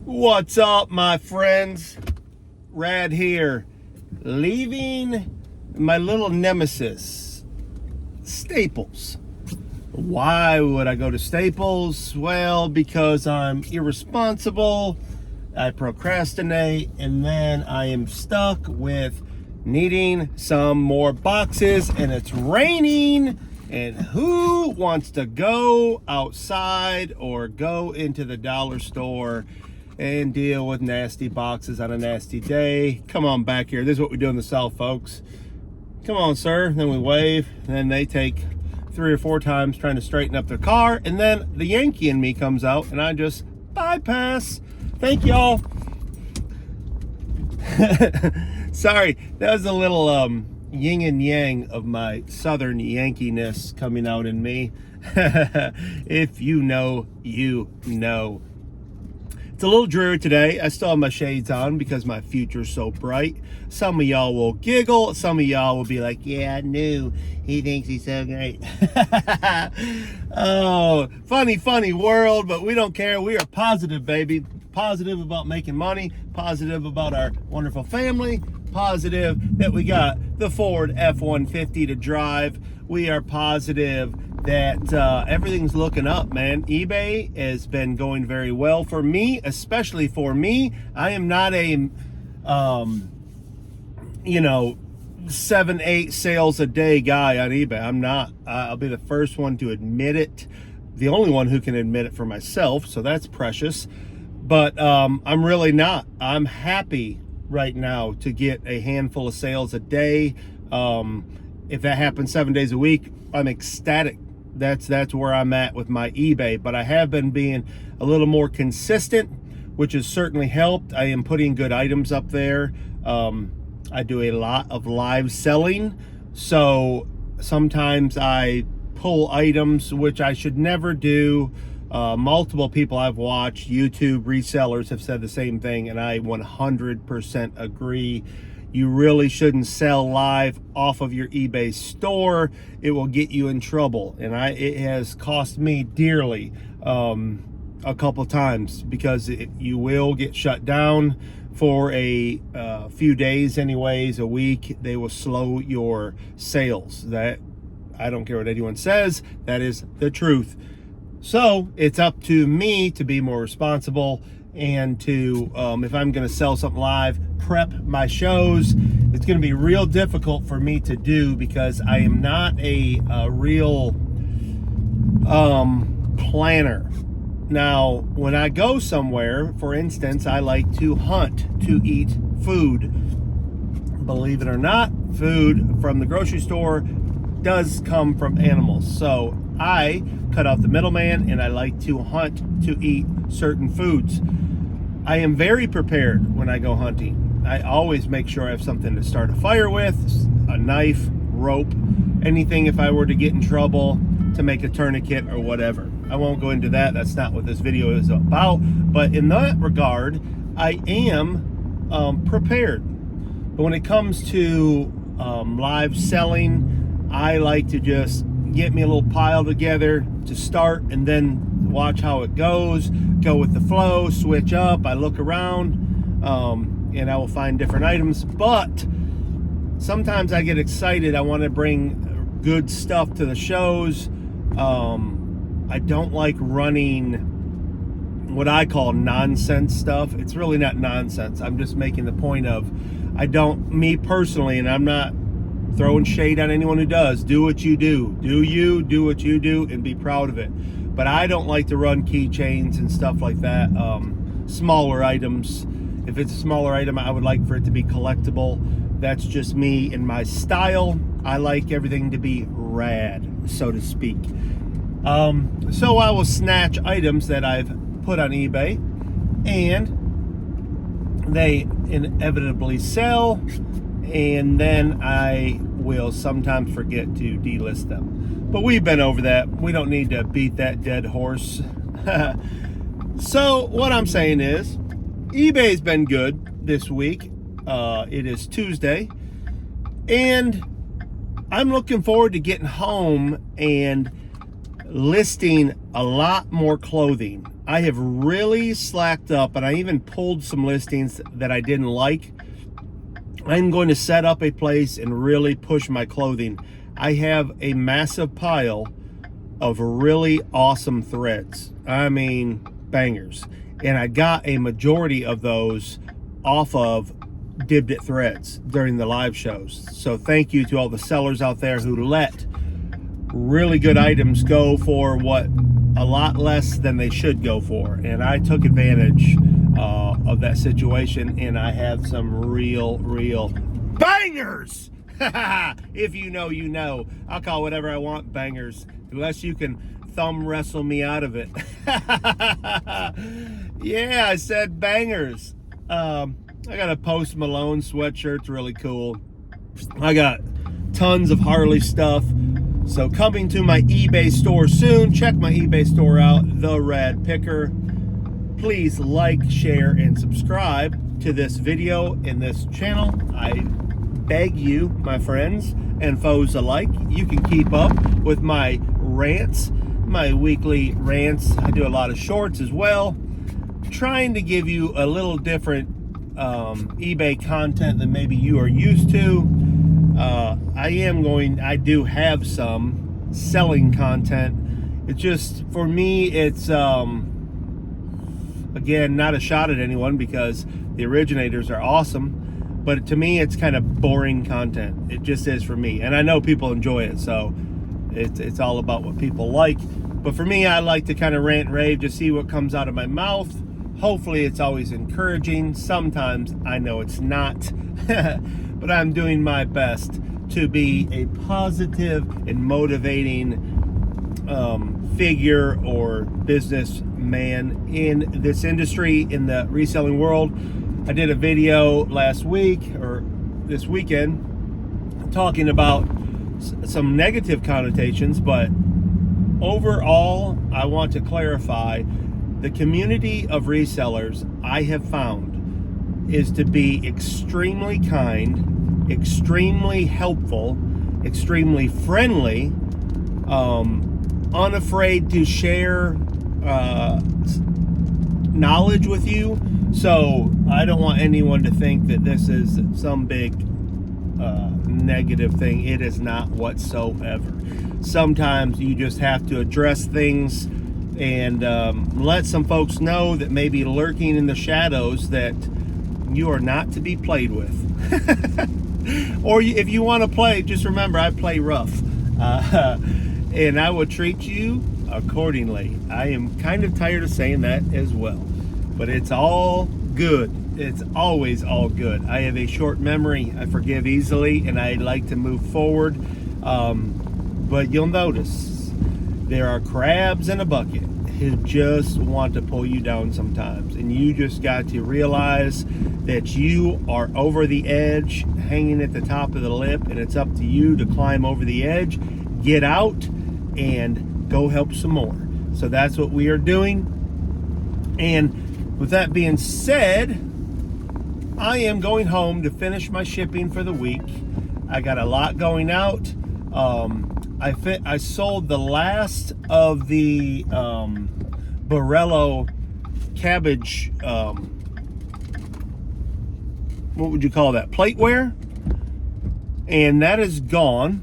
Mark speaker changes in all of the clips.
Speaker 1: What's up, my friends? Rad here, leaving my little nemesis, Staples. Why would I go to Staples? Well, because I'm irresponsible, I procrastinate, and then I am stuck with needing some more boxes, and it's raining. And who wants to go outside or go into the dollar store and deal with nasty boxes on a nasty day? Come on back here. This is what we do in the South, folks. Come on, sir. Then we wave. And then they take 3 or 4 times trying to straighten up their car. And then the Yankee in me comes out and I just bypass. Thank y'all. Sorry, that was a little yin and yang of my Southern Yankees coming out in me. If you know, you know. It's a little dreary today. I still have my shades on because my future's so bright. Some of y'all will giggle. Some of y'all will be like, yeah, I knew. He thinks he's so great. Oh, funny world, but we don't care. We are positive, baby. Positive about making money. Positive about our wonderful family. Positive that we got the Ford F-150 to drive. We are positive that everything's looking up, man. eBay has been going very well for me, especially for me. I am not a 7-8 sales a day guy on eBay. I'm not. I'll be the first one to admit it, the only one who can admit it for myself, so that's precious. But I'm really not. I'm happy right now to get a handful of sales a day. If that happens 7 days a week, I'm ecstatic. That's where I'm at with my eBay. But I have been being a little more consistent, which has certainly helped. I am putting good items up there. I do a lot of live selling, so sometimes I pull items, which I should never do. Multiple people I've watched, YouTube resellers, have said the same thing, and I 100% agree. You really shouldn't sell live off of your eBay store. It will get you in trouble, and it has cost me dearly a couple times because you will get shut down for a few days, anyways, a week. They will slow your sales. That, I don't care what anyone says, that is the truth. So it's up to me to be more responsible and to, if I'm going to sell something live, prep my shows. It's going to be real difficult for me to do because I am not a real planner. Now, when I go somewhere, for instance, I like to hunt to eat food. Believe it or not, food from the grocery store does come from animals. So I cut off the middleman and I like to hunt to eat certain foods. I am very prepared when I go hunting. I always make sure I have something to start a fire with, a knife, rope, anything if I were to get in trouble, to make a tourniquet or whatever. I won't go into that. That's not what this video is about. But in that regard, I am prepared. But when it comes to live selling, I like to just get me a little pile together to start and then watch how it goes, go with the flow, switch up. I look around and I will find different items. But sometimes I get excited. I want to bring good stuff to the shows. I don't like running what I call nonsense stuff. It's really not nonsense. I'm just making the point of, me personally, and I'm not throwing shade on anyone who does. Do what you do. Do what you do and be proud of it. But I don't like to run keychains and stuff like that. Smaller items. If it's a smaller item, I would like for it to be collectible. That's just me and my style. I like everything to be rad, so to speak. So I will snatch items that I've put on eBay, and they inevitably sell, and then I will sometimes forget to delist them. But we've been over that. We don't need to beat that dead horse. So what I'm saying is, eBay's been good this week. It is Tuesday, and I'm looking forward to getting home and listing a lot more clothing. I have really slacked up, and I even pulled some listings that I didn't like. I'm going to set up a place and really push my clothing. I have a massive pile of really awesome threads. I mean, bangers. And I got a majority of those off of Dibbed It Threads during the live shows. So thank you to all the sellers out there who let really good items go for what a lot less than they should go for. And I took advantage of that situation, and I have some real bangers. If you know, you know. I'll call whatever I want bangers, unless you can thumb wrestle me out of it. Yeah, I said bangers. I got a Post Malone sweatshirt. It's really cool. I got tons of Harley stuff. So coming to my eBay store soon. Check my eBay store out, The Rad Picker. Please like, share, and subscribe to this video and this channel. I beg you, my friends and foes alike. You can keep up with my rants, my weekly rants. I do a lot of shorts as well, trying to give you a little different eBay content than maybe you are used to. I do have some selling content. It's just, for me, it's again, not a shot at anyone, because the originators are awesome, but to me it's kind of boring content. It just is for me, and I know people enjoy it, so it's all about what people like. But for me, I like to kind of rant and rave, just see what comes out of my mouth. Hopefully it's always encouraging. Sometimes I know it's not, but I'm doing my best to be a positive and motivating figure or businessman in this industry, in the reselling world. I did a video last week, or this weekend, talking about some negative connotations, but overall, I want to clarify, the community of resellers I have found is to be extremely kind, extremely helpful, extremely friendly, unafraid to share knowledge with you. So I don't want anyone to think that this is some big negative thing. It is not whatsoever. Sometimes you just have to address things and let some folks know that may be lurking in the shadows that you are not to be played with. Or if you want to play, just remember, I play rough. And I will treat you accordingly. I am kind of tired of saying that as well, but it's all good. It's always all good. I have a short memory. I forgive easily, and I like to move forward. But you'll notice there are crabs in a bucket who just want to pull you down sometimes, and you just got to realize that you are over the edge, hanging at the top of the lip, and it's up to you to climb over the edge, get out, and go help some more. So that's what we are doing. And with that being said, I am going home to finish my shipping for the week. I got a lot going out. I sold the last of the Borello cabbage, what would you call that, plateware, and that is gone.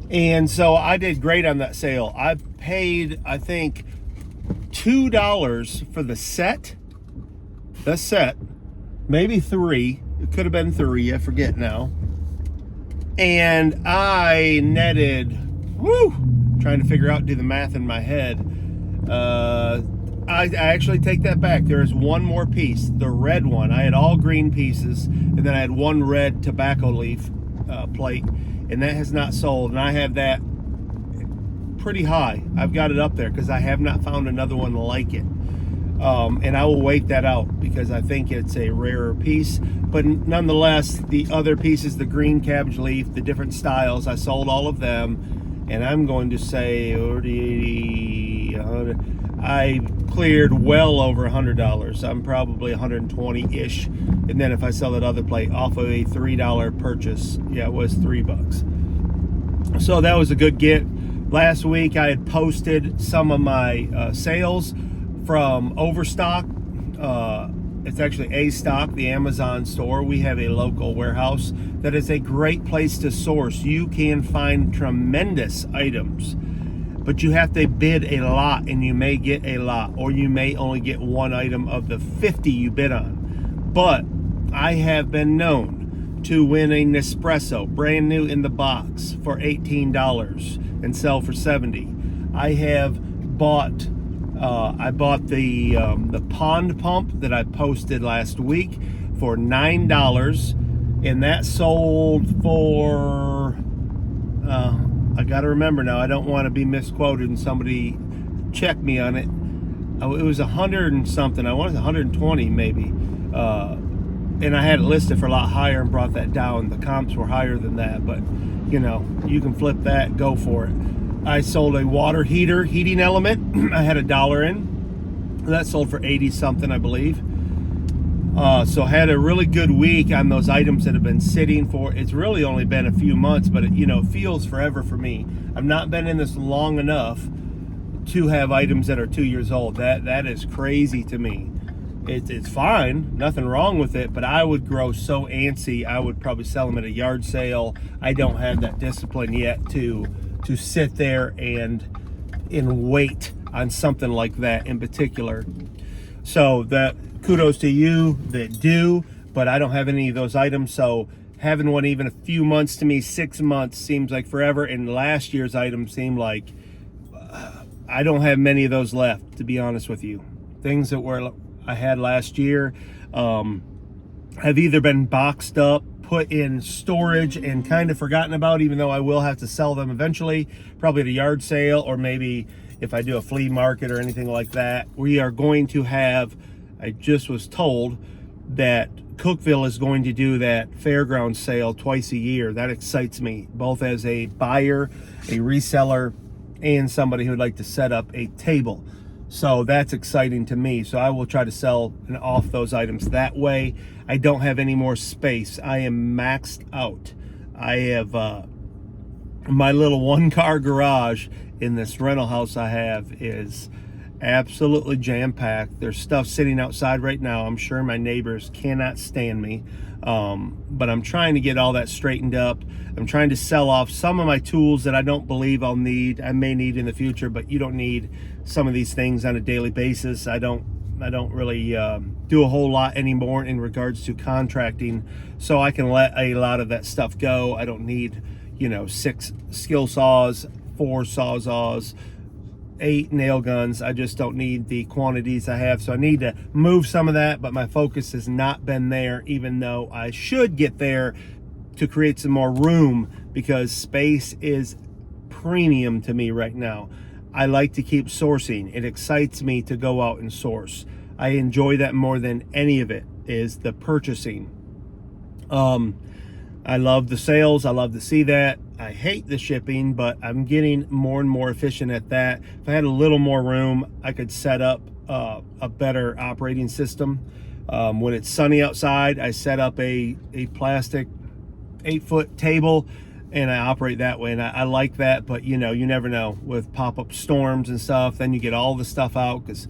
Speaker 1: And so I did great on that sale. I paid, I think, $2 for the set, maybe $3. It could have been $3, I forget now. And I netted, trying to figure out, do the math in my head. I actually take that back. There is one more piece, the red one. I had all green pieces, and then I had one red tobacco leaf plate, and that has not sold. And I have that pretty high. I've got it up there because I have not found another one like it. And I will wait that out because I think it's a rarer piece. But nonetheless, the other pieces, the green cabbage leaf, the different styles, I sold all of them. And I'm going to say 80, 100. I cleared well over $100. I'm probably 120-ish. And then if I sell that other plate off of a $3 purchase, yeah, it was $3. So that was a good get. Last week I had posted some of my sales from Overstock. It's actually A Stock, the Amazon store. We have a local warehouse that is a great place to source. You can find tremendous items, but you have to bid a lot, and you may get a lot, or you may only get one item of the 50 you bid on. But I have been known to win a Nespresso, brand new in the box, for $18 and sell for $70. I have bought the pond pump that I posted last week for $9, and that sold for I gotta remember now, I don't want to be misquoted and somebody check me on it. It was 100 and something, I wanted 120 maybe, and I had it listed for a lot higher and brought that down. The comps were higher than that, but you know, you can flip that, go for it. I sold a water heater, heating element. I had $1 in. That sold for 80 something, I believe. So had a really good week on those items that have been sitting for, it's really only been a few months, but it feels forever for me. I've not been in this long enough to have items that are 2 years old. That is crazy to me. It's fine, nothing wrong with it, but I would grow so antsy, I would probably sell them at a yard sale. I don't have that discipline yet to sit there and wait on something like that in particular. So that kudos to you that do, but I don't have any of those items. So having one even a few months, to me 6 months seems like forever, and last year's items seem like I don't have many of those left, to be honest with you. Things that I had last year have either been boxed up, put in storage, and kind of forgotten about, even though I will have to sell them eventually, probably at a yard sale, or maybe if I do a flea market or anything like that. We are going to have, I just was told that Cookeville is going to do that fairground sale twice a year. That excites me, both as a buyer, a reseller, and somebody who would like to set up a table. So that's exciting to me. So I will try to sell and off those items that way. I don't have any more space. I am maxed out. I have my little one-car garage in this rental house I have is absolutely jam-packed. There's stuff sitting outside right now. I'm sure my neighbors cannot stand me, but I'm trying to get all that straightened up. I'm trying to sell off some of my tools that I don't believe I'll need. I may need in the future, but you don't need some of these things on a daily basis. I don't really do a whole lot anymore in regards to contracting, so I can let a lot of that stuff go. I don't need 6 skill saws, 4 sawzalls, 8 nail guns. I just don't need the quantities I have, so I need to move some of that, but my focus has not been there, even though I should get there to create some more room, because space is premium to me right now. I like to keep sourcing. It excites me to go out and source. I enjoy that more than any of it, is the purchasing. I love the sales. I love to see that. I hate the shipping, but I'm getting more and more efficient at that. If I had a little more room, I could set up a better operating system. When it's sunny outside, I set up a plastic 8-foot table, and I operate that way, and I like that. But you never know with pop-up storms and stuff. Then you get all the stuff out, because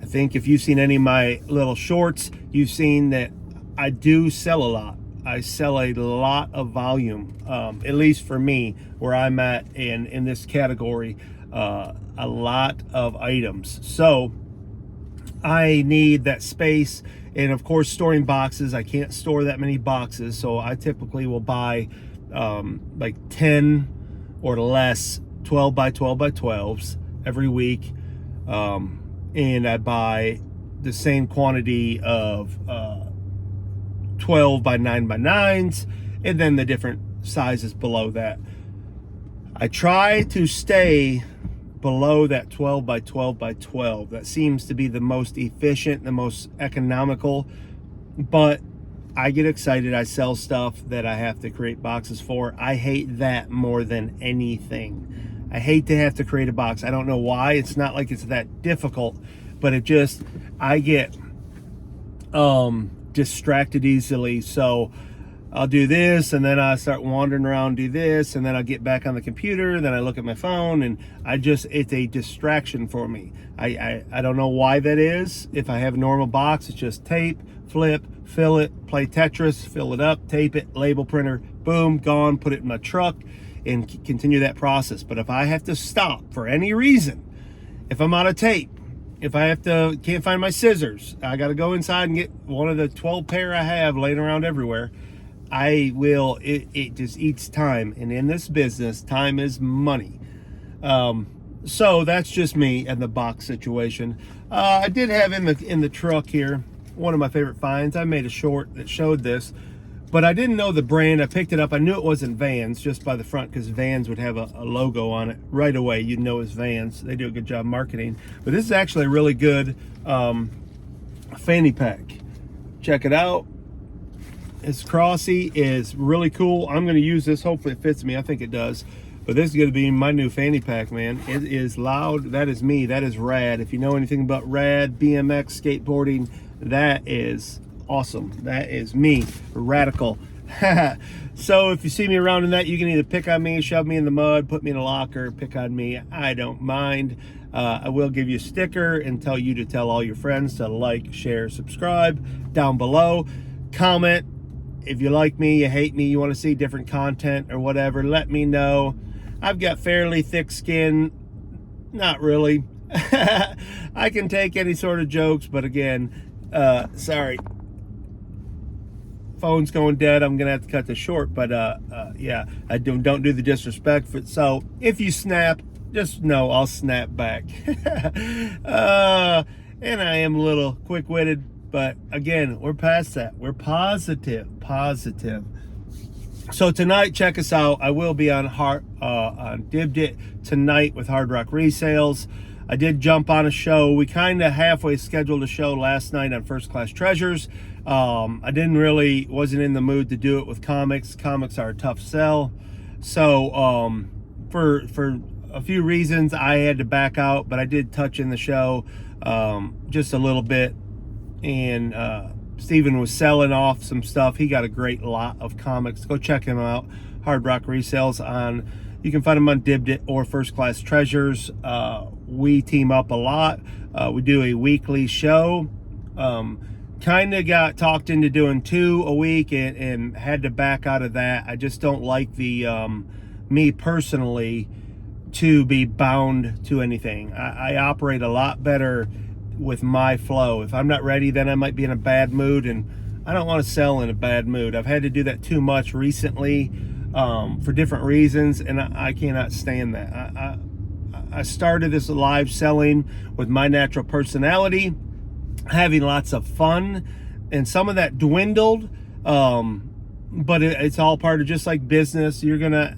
Speaker 1: I think if you've seen any of my little shorts, you've seen that I do sell a lot. I sell a lot of volume, at least for me, where I'm at in this category, a lot of items. So I need that space, and of course storing boxes. I can't store that many boxes, so I typically will buy like 10 or less 12 by 12 by 12s every week, and I buy the same quantity of 12 by 9 by 9s, and then the different sizes below that. I try to stay below that 12 by 12 by 12. That seems to be the most efficient, the most economical, but I get excited. I sell stuff that I have to create boxes for. I hate that more than anything. I hate to have to create a box. I don't know why. It's not like it's that difficult, but I get distracted easily. So I'll do this, and then I start wandering around, do this, and then I'll get back on the computer, then I look at my phone, and it's a distraction for me. I don't know why that is. If I have a normal box, it's just tape, flip, fill it, play Tetris, fill it up, tape it, label printer, boom, gone, put it in my truck, and continue that process. But if I have to stop for any reason, if I'm out of tape, if I can't find my scissors, I got to go inside and get one of the 12 pair I have laying around everywhere, I will, it just eats time. And in this business, time is money. So that's just me and the box situation. I did have in the truck here, one of my favorite finds. I made a short that showed this, but I didn't know the brand. I picked it up. I knew it wasn't Vans just by the front, because Vans would have a logo on it right away. You'd know it's Vans. They do a good job marketing. But this is actually a really good fanny pack. Check it out. Its Crossy is really cool. I'm going to use this. Hopefully it fits me. I think it does. But this is going to be my new fanny pack, man. It is loud. That is me. That is rad. If you know anything about rad, BMX, skateboarding, that is awesome. That is me. Radical. So if you see me around in that, you can either pick on me, shove me in the mud, put me in a locker, pick on me. I don't mind. I will give you a sticker and tell you to tell all your friends to like, share, subscribe down below. Comment. If you like me, you hate me, you want to see different content or whatever, let me know. I've got fairly thick skin. Not really. I can take any sort of jokes, but again, sorry. Phone's going dead. I'm going to have to cut this short, but yeah, I don't do the disrespect. So if you snap, just know I'll snap back. And I am a little quick-witted. But again, we're past that. We're positive. So tonight, check us out. I will be on Dibbed It tonight with Hard Rock Resales. I did jump on a show. We kind of halfway scheduled a show last night on First Class Treasures. I wasn't in the mood to do it with comics. Comics are a tough sell. So for a few reasons, I had to back out. But I did touch in the show just a little bit. And Steven was selling off some stuff. He got a great lot of comics. Go check him out. Hard Rock Resales you can find him on Dibbed It or First Class Treasures. We team up a lot. We do a weekly show. Kind of got talked into doing 2 a week and had to back out of that. I just don't like me personally to be bound to anything. I operate a lot better with my flow. If I'm not ready, then I might be in a bad mood, and I don't want to sell in a bad mood. I've had to do that too much recently for different reasons, and I cannot stand that. I started this live selling with my natural personality, having lots of fun, and some of that dwindled, but it's all part of just like business. You're gonna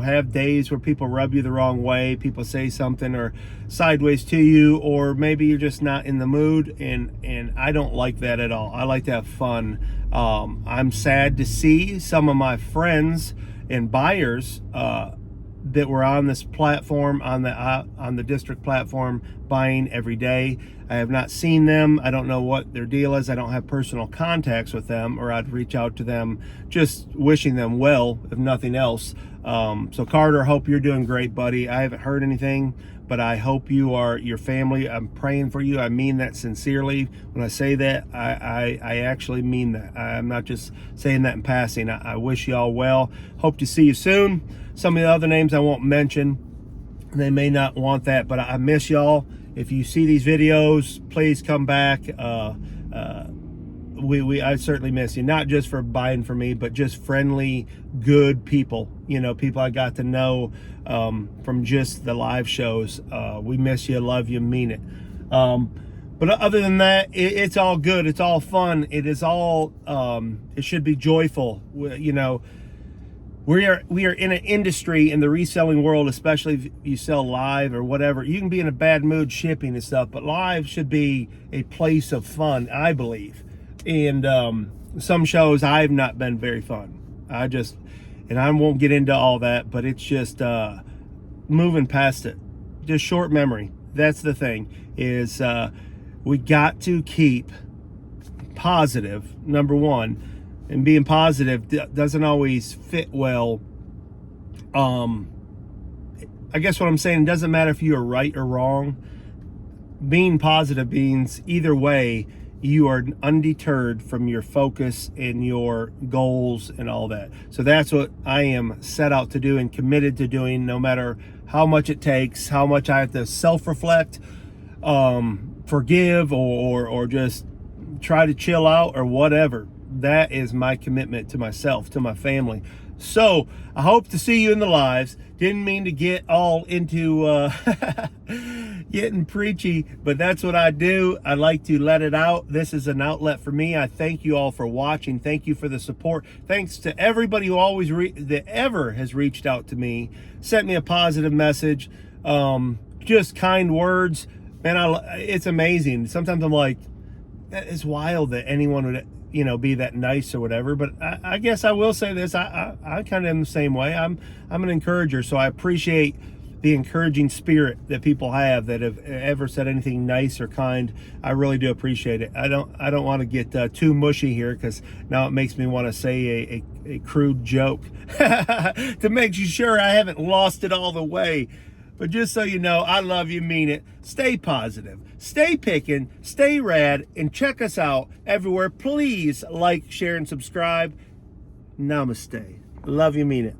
Speaker 1: have days where people rub you the wrong way, people say something or sideways to you, or maybe you're just not in the mood, and I don't like that at all. I like to have fun. I'm sad to see some of my friends and buyers that were on this platform, on the district platform, buying every day. I have not seen them. I don't know what their deal is. I don't have personal contacts with them, or I'd reach out to them just wishing them well, if nothing else. So Carter, hope you're doing great, buddy. I haven't heard anything, but I hope your family. I'm praying for you. I mean that sincerely. When I say that, I actually mean that. I'm not just saying that in passing. I wish you all well. Hope to see you soon. Some of the other names I won't mention. They may not want that, but I miss y'all. If you see these videos, please come back. I certainly miss you, not just for buying for me, but just friendly, good people. People I got to know from just the live shows. We miss you, love you, mean it. But other than that, it's all good. It's all fun. It is all. It should be joyful. We are in an industry in the reselling world, especially if you sell live or whatever. You can be in a bad mood shipping and stuff, but live should be a place of fun, I believe. And some shows I've not been very fun. And I won't get into all that, but it's just moving past it. Just short memory. That's the thing, is we got to keep positive, number one. and being positive doesn't always fit well. I guess what I'm saying, it doesn't matter if you are right or wrong. Being positive means either way, you are undeterred from your focus and your goals and all that. So that's what I am set out to do and committed to doing, no matter how much it takes, how much I have to self-reflect, forgive, or just try to chill out or whatever. That is my commitment to myself, to my family. So I hope to see you in the lives. Didn't mean to get all into getting preachy, but that's what I do. I like to let it out. This is an outlet for me. I thank you all for watching. Thank you for the support. Thanks to everybody who always that ever has reached out to me, sent me a positive message, just kind words. Man, it's amazing. Sometimes I'm like, it's wild that anyone would, be that nice or whatever. But I guess I will say this. I kind of am the same way. I'm an encourager, so I appreciate the encouraging spirit that people have that have ever said anything nice or kind. I really do appreciate it. I don't want to get too mushy here, because now it makes me want to say a crude joke to make you sure I haven't lost it all the way. But just so you know, I love you, mean it. Stay positive, stay picking, stay rad, and check us out everywhere. Please like, share, and subscribe. Namaste. Love you, mean it.